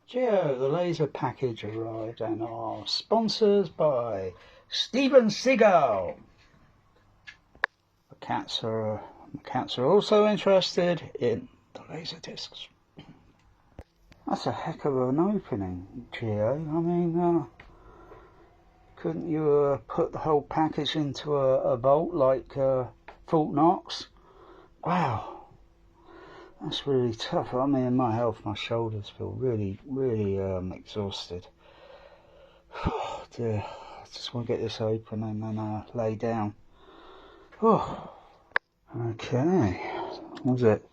Geo, the laser package arrived and are sponsored by Steven Seagull. The cats are also interested in the laser discs. That's a heck of an opening, Geo. I mean, couldn't you put the whole package into a vault like Fort Knox? Wow. That's really tough. I mean, my shoulders feel really exhausted. Oh dear. I just want to get this open and then lay down. Oh. Okay. What was it?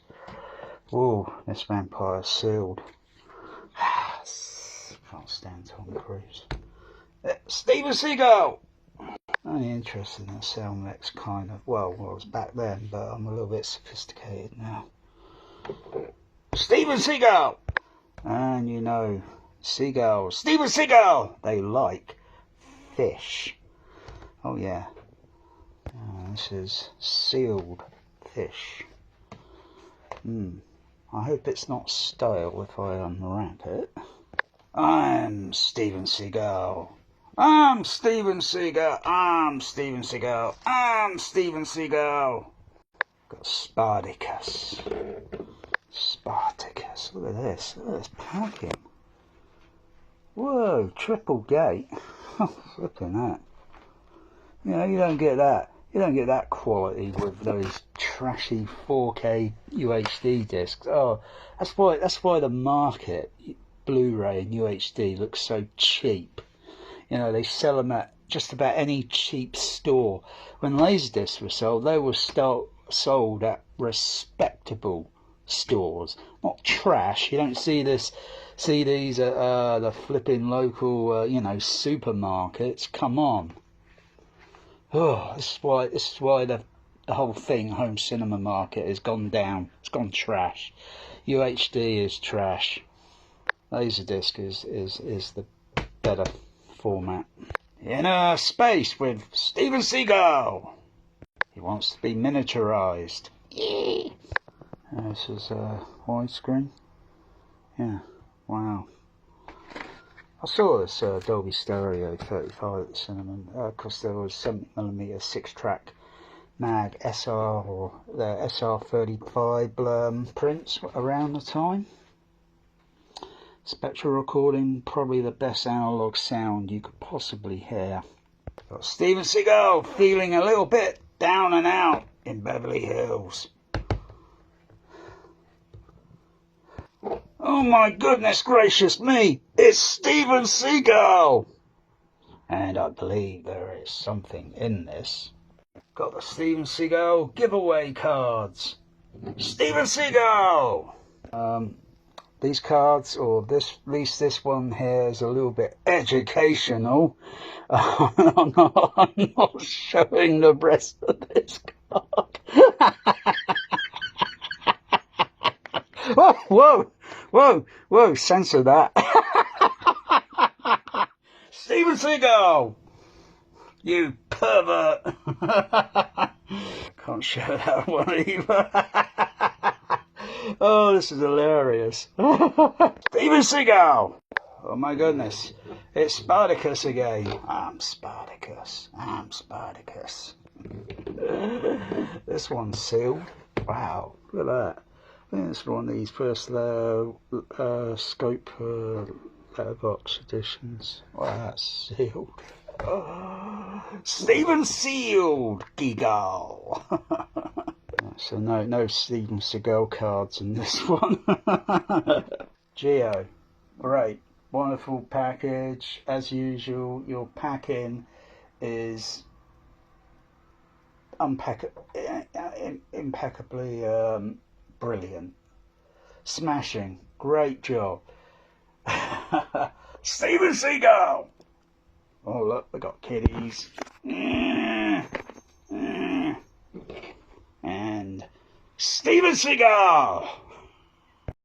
Whoa, this vampire's sealed. Can't stand Tom Cruise. Steven Seagull! Only interested in the sound mix, kind of. Well, I was back then, but I'm a little bit sophisticated now. Steven Seagull! And you know, seagulls, Steven Seagull! They like fish. Oh yeah. This is sealed fish. I hope it's not stale if I unwrap it. I'm Steven Seagull. I'm Steven Seagull. I'm Steven Seagull. I'm Steven Seagull. Got Spartacus. Spartacus. Look at this. Look at this packing. Whoa, triple gate. Oh, flipping that. You know, you don't get that. You don't get that quality with those trashy 4K UHD discs. Oh, that's why the market, Blu-ray and UHD, looks so cheap. You know, they sell them at just about any cheap store. When Laserdiscs were sold, they were sold at respectable stores, not trash. You don't see these at the flipping local, you know, supermarkets. Come on. Oh, this is why the whole thing, home cinema market, has gone down. It's gone trash. UHD is trash. Laserdisc is the better format. Inner space with Steven Seagull. He wants to be miniaturized. Yeah. This is widescreen. Yeah. Wow. I saw this Dolby Stereo 35 at the cinema because there was 7mm 6-track mag SR or the SR35 prints around the time. Spectral recording, probably the best analog sound you could possibly hear. Got Steven Seagull feeling a little bit down and out in Beverly Hills. Oh my goodness gracious me, it's Steven Seagull! And I believe there is something in this. Got the Steven Seagull giveaway cards. Steven Seagull! These cards, or at least this one here, is a little bit educational. I'm not showing the rest of this card. Whoa, censor that. Steven Seagull! You pervert! Can't show that one either. Oh, this is hilarious. Steven Seagull! Oh my goodness. It's Spartacus again. I'm Spartacus. I'm Spartacus. This one's sealed. Wow, look at that. I think it's one of these first scope letterbox editions. Wow, that's sealed. Oh, Steven Sealed Seagull. So no Steven Seagull cards in this one. Geo, great, wonderful package as usual. Your packing is impeccably brilliant, smashing, great job. Steven Seagull. Oh look, we got kitties. And Steven Seagull.